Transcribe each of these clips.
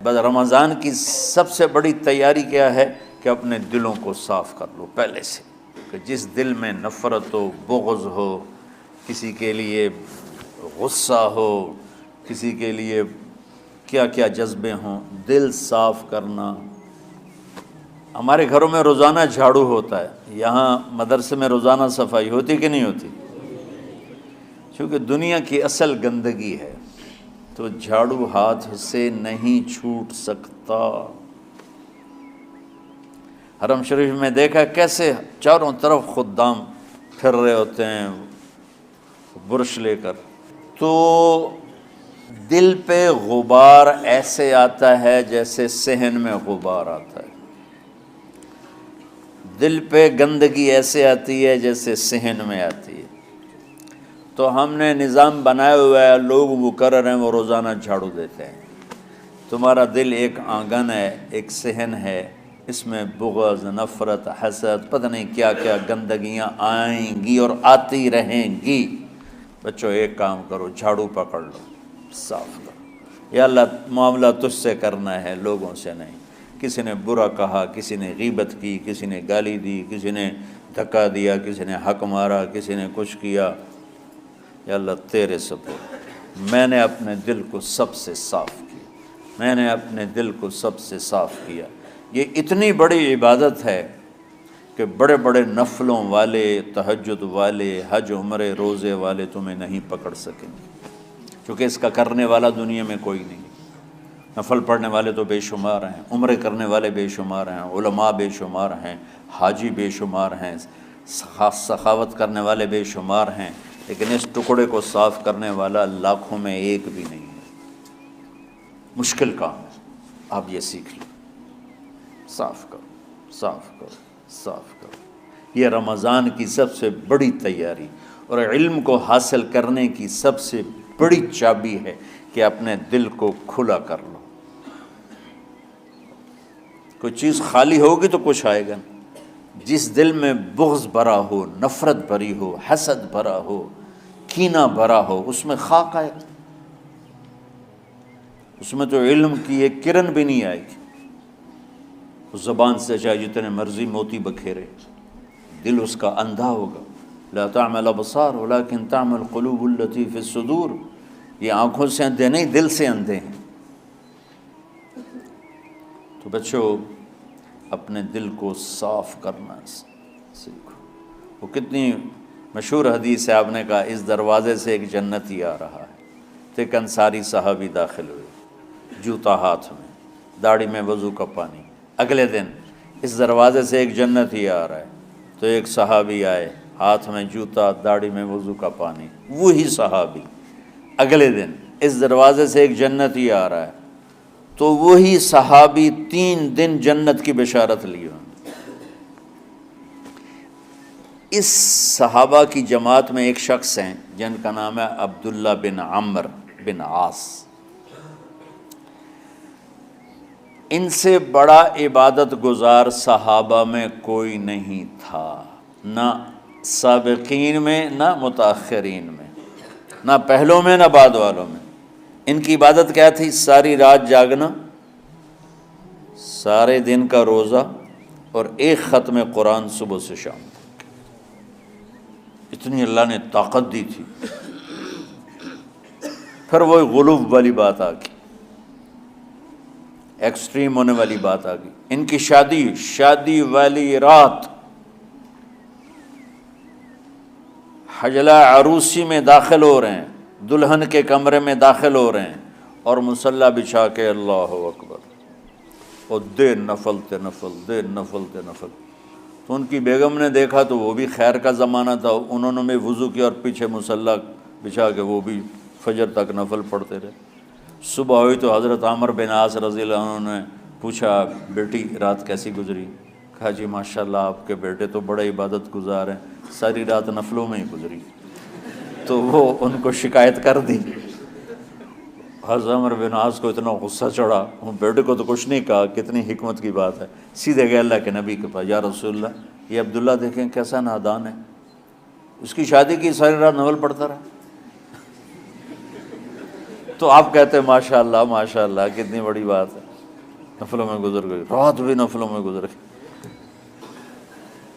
بس رمضان کی سب سے بڑی تیاری کیا ہے کہ اپنے دلوں کو صاف کر لو پہلے سے، کہ جس دل میں نفرت ہو، بغض ہو، کسی کے لیے غصہ ہو، کسی کے لیے کیا کیا جذبے ہوں، دل صاف کرنا۔ ہمارے گھروں میں روزانہ جھاڑو ہوتا ہے، یہاں مدرسے میں روزانہ صفائی ہوتی کہ نہیں ہوتی؟ کیونکہ دنیا کی اصل گندگی ہے تو جھاڑو ہاتھ سے نہیں چھوٹ سکتا۔ حرم شریف میں دیکھا کیسے چاروں طرف خدام پھر رہے ہوتے ہیں برش لے کر، تو دل پہ غبار ایسے آتا ہے جیسے صحن میں غبار آتا ہے، دل پہ گندگی ایسے آتی ہے جیسے صحن میں آتی ہے۔ تو ہم نے نظام بنایا ہوا ہے، لوگ مقرر ہیں وہ روزانہ جھاڑو دیتے ہیں۔ تمہارا دل ایک آنگن ہے، ایک صحن ہے، اس میں بغض، نفرت، حسد، پتہ نہیں کیا کیا گندگیاں آئیں گی اور آتی رہیں گی۔ بچوں ایک کام کرو، جھاڑو پکڑ لو، صاف کرو۔ یا اللہ معاملہ تجھ سے کرنا ہے، لوگوں سے نہیں۔ کسی نے برا کہا، کسی نے غیبت کی، کسی نے گالی دی، کسی نے دھکا دیا، کسی نے حق مارا، کسی نے کچھ کیا، یا اللہ تیرے سپرد میں نے اپنے دل کو سب سے صاف کیا، میں نے اپنے دل کو سب سے صاف کیا۔ یہ اتنی بڑی عبادت ہے کہ بڑے بڑے نفلوں والے، تہجد والے، حج عمرے روزے والے تمہیں نہیں پکڑ سکیں گے، کیونکہ اس کا کرنے والا دنیا میں کوئی نہیں۔ نفل پڑھنے والے تو بے شمار ہیں، عمرے کرنے والے بے شمار ہیں، علماء بے شمار ہیں، حاجی بے شمار ہیں، سخاوت کرنے والے بے شمار ہیں، لیکن اس ٹکڑے کو صاف کرنے والا لاکھوں میں ایک بھی نہیں ہے۔ مشکل کام ہے، آپ یہ سیکھ لیں، صاف کرو، صاف کرو، صاف کرو۔ یہ رمضان کی سب سے بڑی تیاری اور علم کو حاصل کرنے کی سب سے بڑی چابی ہے کہ اپنے دل کو کھلا کر لو۔ کوئی چیز خالی ہوگی تو کچھ آئے گا۔ جس دل میں بغض بھرا ہو، نفرت بھری ہو، حسد بھرا ہو، کینہ بھرا ہو، اس میں خاک آئے گا، اس میں تو علم کی ایک کرن بھی نہیں آئے گی۔ اس زبان سے چاہے جتنے مرضی موتی بکھیرے، دل اس کا اندھا ہوگا۔ لا تعمل ابصار ولکن تعمل قلوب التي في الصدور۔ یہ آنکھوں سے اندھے نہیں، دل سے اندھے ہیں۔ تو بچوں اپنے دل کو صاف کرنا سیکھو۔ وہ کتنی مشہور حدیث ہے، آپ نے کہا اس دروازے سے ایک جنتی آ رہا ہے، تو ایک انصاری صحابی داخل ہوئے، جوتا ہاتھ میں، داڑھی میں وضو کا پانی۔ اگلے دن اس دروازے سے ایک جنتی آ رہا ہے، تو ایک صحابی آئے، ہاتھ میں جوتا، داڑھی میں وضو کا پانی۔ وہی صحابی اگلے دن اس دروازے سے ایک جنتی آ رہا ہے، تو وہی صحابی 3 دن جنت کی بشارت لیے۔ اس صحابہ کی جماعت میں ایک شخص ہیں جن کا نام ہے عبداللہ بن عمرو بن عاص۔ ان سے بڑا عبادت گزار صحابہ میں کوئی نہیں تھا، نہ سابقین میں، نہ متاخرین میں، نہ پہلوں میں، نہ بعد والوں میں۔ ان کی عبادت کیا تھی؟ ساری رات جاگنا، سارے دن کا روزہ، اور ایک ختم قرآن صبح سے شام تک۔ اتنی اللہ نے طاقت دی تھی۔ پھر وہی غلوب والی بات آ گئی، ایکسٹریم ہونے والی بات آ گئی۔ ان کی شادی والی رات حجلہ عروسی میں داخل ہو رہے ہیں، دلہن کے کمرے میں داخل ہو رہے ہیں، اور مصلی بچھا کے اللہ اکبر، اور دیر نفل تے نفل، دیر نفل تے نفل۔ تو ان کی بیگم نے دیکھا تو وہ بھی خیر کا زمانہ تھا، انہوں نے بھی وضو کیا اور پیچھے مصلی بچھا کے وہ بھی فجر تک نفل پڑھتے رہے۔ صبح ہوئی تو حضرت عمرو بن عاص رضی اللہ عنہ نے پوچھا، بیٹی رات کیسی گزری؟ کہا جی ماشاءاللہ آپ کے بیٹے تو بڑے عبادت گزار ہیں، ساری رات نفلوں میں ہی گزری۔ تو وہ ان کو شکایت کر دی۔ حضرت عمرو بن عاص کو اتنا غصہ چڑھا، وہ بیٹے کو تو کچھ نہیں کہا، کتنی حکمت کی بات ہے، سیدھے گئے اللہ کے نبی کے پاس، یا رسول اللہ یہ عبداللہ دیکھیں کیسا نادان ہے، اس کی شادی کی ساری رات نفل پڑھتا رہا۔ تو آپ کہتے ہیں ماشاءاللہ ماشاءاللہ کتنی بڑی بات ہے۔ نفلوں میں گزر گئی، رات بھی نفلوں میں گزر گئی۔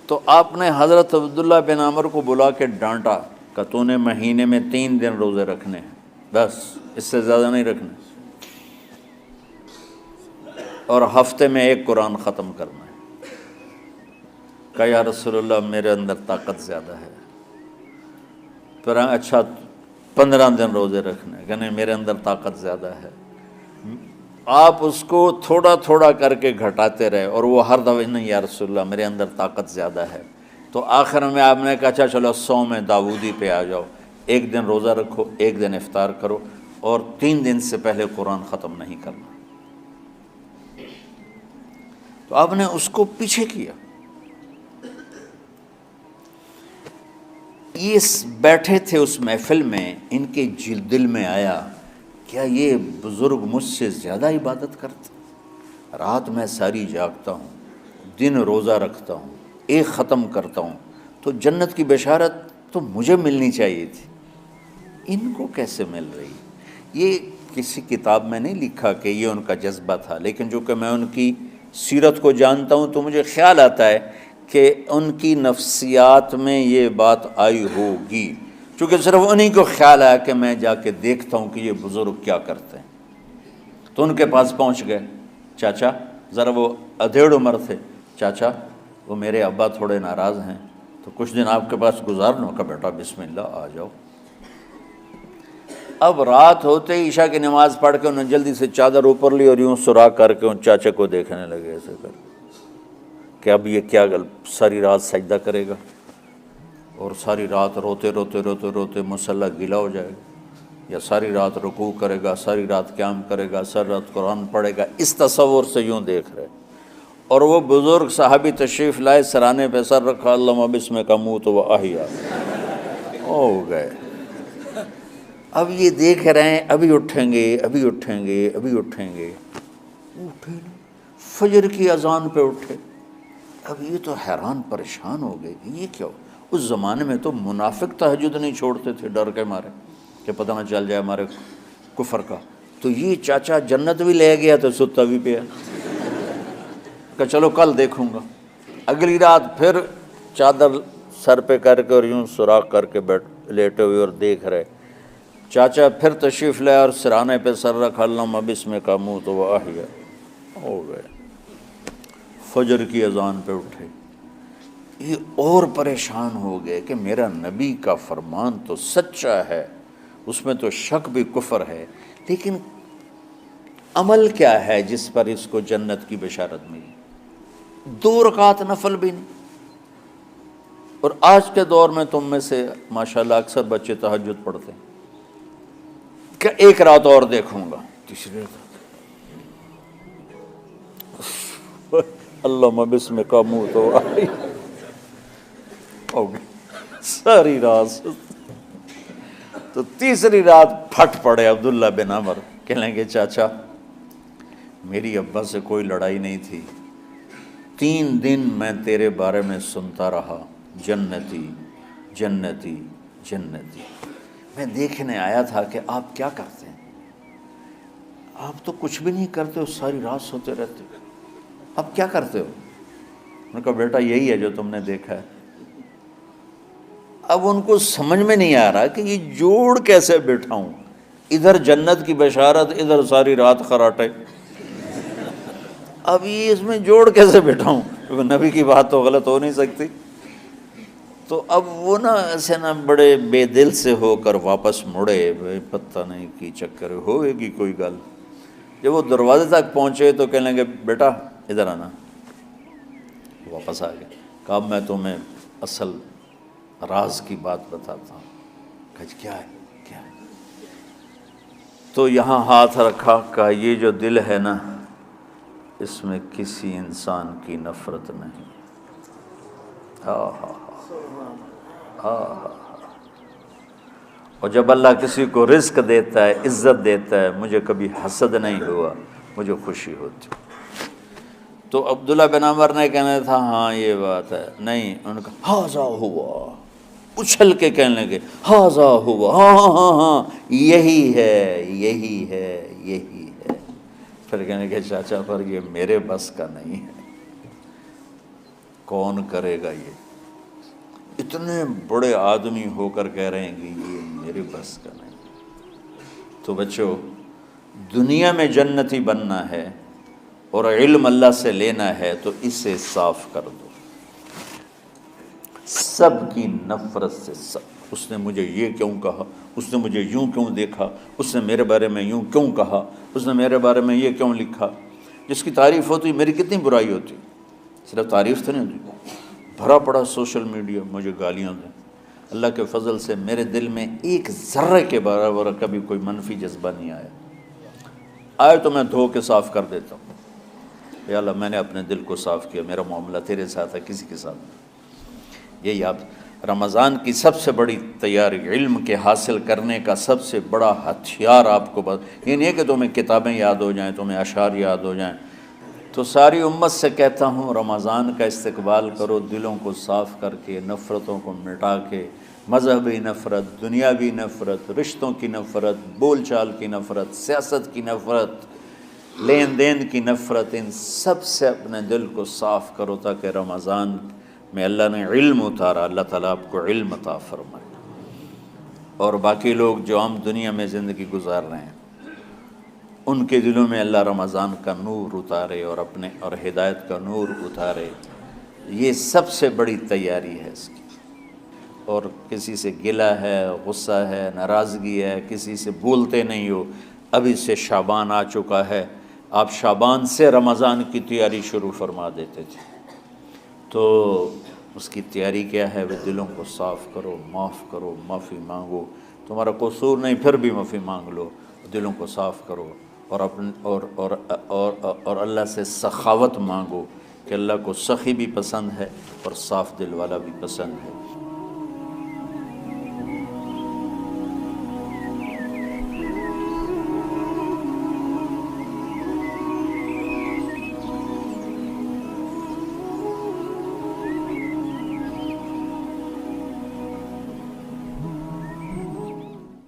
تو آپ نے حضرت عبداللہ بن عمر کو بلا کے ڈانٹا کہ تو نے مہینے میں 3 دن روزے رکھنے ہیں، بس اس سے زیادہ نہیں رکھنے، اور ہفتے میں 1 قرآن ختم کرنا ہے۔ کہا یا رسول اللہ میرے اندر طاقت زیادہ ہے۔ پھر اچھا 15 دن روزے رکھنے، کہ نہیں میرے اندر طاقت زیادہ ہے۔ آپ اس کو تھوڑا تھوڑا کر کے گھٹاتے رہے، اور وہ ہر دفعہ نہیں یا رسول اللہ میرے اندر طاقت زیادہ ہے۔ تو آخر میں آپ نے کہا اچھا چلو صوم داؤدی پہ آ جاؤ، 1 دن روزہ رکھو، 1 دن افطار کرو، اور 3 دن سے پہلے قرآن ختم نہیں کرنا۔ تو آپ نے اس کو پیچھے کیا۔ یہ بیٹھے تھے اس محفل میں، ان کے دل میں آیا کیا یہ بزرگ مجھ سے زیادہ عبادت کرتے؟ رات میں ساری جاگتا ہوں، دن روزہ رکھتا ہوں، 1 ختم کرتا ہوں، تو جنت کی بشارت تو مجھے ملنی چاہیے تھی، ان کو کیسے مل رہی؟ یہ کسی کتاب میں نہیں لکھا کہ یہ ان کا جذبہ تھا، لیکن جو کہ میں ان کی سیرت کو جانتا ہوں تو مجھے خیال آتا ہے کہ ان کی نفسیات میں یہ بات آئی ہوگی، چونکہ صرف انہی کو خیال آیا کہ میں جا کے دیکھتا ہوں کہ یہ بزرگ کیا کرتے ہیں۔ تو ان کے پاس پہنچ گئے، چاچا ذرا، وہ ادھیڑ عمر تھے، چاچا وہ میرے ابا تھوڑے ناراض ہیں، تو کچھ دن آپ کے پاس گزارنا کا، بیٹا بسم اللہ آ جاؤ۔ اب رات ہوتے ہی عشاء کی نماز پڑھ کے انہوں نے جلدی سے چادر اوپر لی اور یوں سراغ کر کے ان چاچے کو دیکھنے لگے ایسے کر کہ اب یہ کیا ساری رات سجدہ کرے گا، اور ساری رات روتے روتے روتے روتے مصلی گیلا ہو جائے گا، یا ساری رات رکوع کرے گا، ساری رات قیام کرے گا، ساری رات قرآن پڑھے گا، اس تصور سے یوں دیکھ رہے۔ اور وہ بزرگ صحابی تشریف لائے، سرانے پہ سر رکھا، اللہم بسمک اموت و احیا، ہو گئے۔ اب یہ دیکھ رہے ہیں ابھی اٹھیں گے، ابھی اٹھیں گے، ابھی اٹھیں گے، اٹھے نہیں، فجر کی اذان پہ اٹھے۔ اب یہ تو حیران پریشان ہو گئے کہ یہ کیا ہو؟ اس زمانے میں تو منافق تہجد نہیں چھوڑتے تھے ڈر کے مارے کہ پتہ نہ چل جائے ہمارے کفر کا، تو یہ چاچا جنت بھی لے گیا تو ستا بھی پیا کہ چلو کل دیکھوں گا۔ اگلی رات پھر چادر سر پہ کر کے اور یوں سراغ کر کے لیٹے ہوئے اور دیکھ رہے۔ چاچا پھر تشریف لائے اور سرانے پہ سر رکھا، اللہم بسمک اموت و احیا، ہو گئے۔ فجر کی اذان پہ اٹھے، یہ اور پریشان ہو گئے کہ میرا نبی کا فرمان تو سچا ہے، اس میں تو شک بھی کفر ہے، لیکن عمل کیا ہے جس پر اس کو جنت کی بشارت ملی؟ 2 رکعت نفل بھی نہیں۔ اور آج کے دور میں تم میں سے ماشاءاللہ اکثر بچے تہجد پڑھتے ہیں کہ 1 رات اور دیکھوں گا، تیسری رات اللہم بسمک اموت و احیا، ہو گئی ساری رات۔ تو تیسری رات پھٹ پڑے عبداللہ بن عمر، کہنے لگے چاچا میری ابا سے کوئی لڑائی نہیں تھی، 3 دن میں تیرے بارے میں سنتا رہا، جنتی جنتی جنتی۔ میں دیکھنے آیا تھا کہ آپ کیا کرتے ہیں، آپ تو کچھ بھی نہیں کرتے ہو، ساری رات سوتے رہتے ہو، اب کیا کرتے ہو؟ میں نے کہا بیٹا یہی ہے جو تم نے دیکھا ہے۔ اب ان کو سمجھ میں نہیں آ رہا کہ یہ جوڑ کیسے بٹھاؤں، ادھر جنت کی بشارت، ادھر ساری رات خراٹے، اب یہ اس میں جوڑ کیسے بٹھاؤں، کیونکہ نبی کی بات تو غلط ہو نہیں سکتی۔ تو اب وہ نا ایسے نا بڑے بے دل سے ہو کر واپس مڑے، پتہ نہیں کی چکر ہوئے گی کوئی گل۔ جب وہ دروازے تک پہنچے تو کہنے لگے بیٹا ادھر آنا، واپس آ گئے۔ کہا میں تمہیں اصل راز کی بات بتاتا ہوں۔ کہا کیا ہے کیا ہے؟ تو یہاں ہاتھ رکھا، کہا یہ جو دل ہے نا اس میں کسی انسان کی نفرت نہیں۔ اور جب اللہ کسی کو رزق دیتا ہے، عزت دیتا ہے، مجھے کبھی حسد نہیں ہوا، مجھے خوشی ہوتی۔ تو عبداللہ بن عمر نے کہنا تھا ہاں یہ بات ہے، نہیں، انہوں نے کہا ہاذا ہوا، اچھل کے کہنے لگے ہاذا ہوا، ہاں ہاں ہاں ہاں یہی ہے یہی ہے یہی ہے۔ پھر کہنے کہ چاچا پر یہ میرے بس کا نہیں ہے، کون کرے گا یہ؟ اتنے بڑے آدمی ہو کر کہہ رہے ہیں کہ یہ میرے بس کا نہیں۔ تو بچوں، دنیا میں جنتی بننا ہے اور علم اللہ سے لینا ہے تو اسے صاف کر دو، سب کی نفرت سے۔ سب، اس نے مجھے یہ کیوں کہا، اس نے مجھے یوں کیوں دیکھا، اس نے میرے بارے میں یوں کیوں کہا، اس نے میرے بارے میں یہ کیوں لکھا۔ جس کی تعریف ہوتی میری کتنی برائی ہوتی، صرف تعریف تو نہیں ہوتی، بھرا پڑا سوشل میڈیا مجھے گالیاں دیں۔ اللہ کے فضل سے میرے دل میں ایک ذرے کے برابر کبھی کوئی منفی جذبہ نہیں آیا، آئے تو میں دھو کے صاف کر دیتا ہوں، یا اللہ میں نے اپنے دل کو صاف کیا، میرا معاملہ تیرے ساتھ ہے، کسی کے ساتھ نہیں۔ یہی آپ رمضان کی سب سے بڑی تیاری، علم کے حاصل کرنے کا سب سے بڑا ہتھیار آپ کو یہ نہیں ہے کہ تمہیں کتابیں یاد ہو جائیں، تمہیں اشعار یاد ہو جائیں۔ تو ساری امت سے کہتا ہوں رمضان کا استقبال کرو، دلوں کو صاف کر کے، نفرتوں کو مٹا کے، مذہبی نفرت، دنیاوی نفرت، رشتوں کی نفرت، بول چال کی نفرت، سیاست کی نفرت، لین دین کی نفرت، ان سب سے اپنے دل کو صاف کرو تاکہ رمضان میں اللہ نے علم اتارا، اللہ تعالیٰ آپ کو علم عطا فرمائے، اور باقی لوگ جو عام دنیا میں زندگی گزار رہے ہیں ان کے دلوں میں اللہ رمضان کا نور اتارے اور ہدایت کا نور اتارے۔ یہ سب سے بڑی تیاری ہے اس کی۔ اور کسی سے گلہ ہے، غصہ ہے، ناراضگی ہے، کسی سے بولتے نہیں ہو، ابھی سے شعبان آ چکا ہے، آپ شعبان سے رمضان کی تیاری شروع فرما دیتے تھے، تو اس کی تیاری کیا ہے؟ وہ دلوں کو صاف کرو، معاف کرو، معافی مانگو، تمہارا قصور نہیں پھر بھی معافی مانگ لو، دلوں کو صاف کرو، اور اللہ سے سخاوت مانگو کہ اللہ کو سخی بھی پسند ہے اور صاف دل والا بھی پسند ہے۔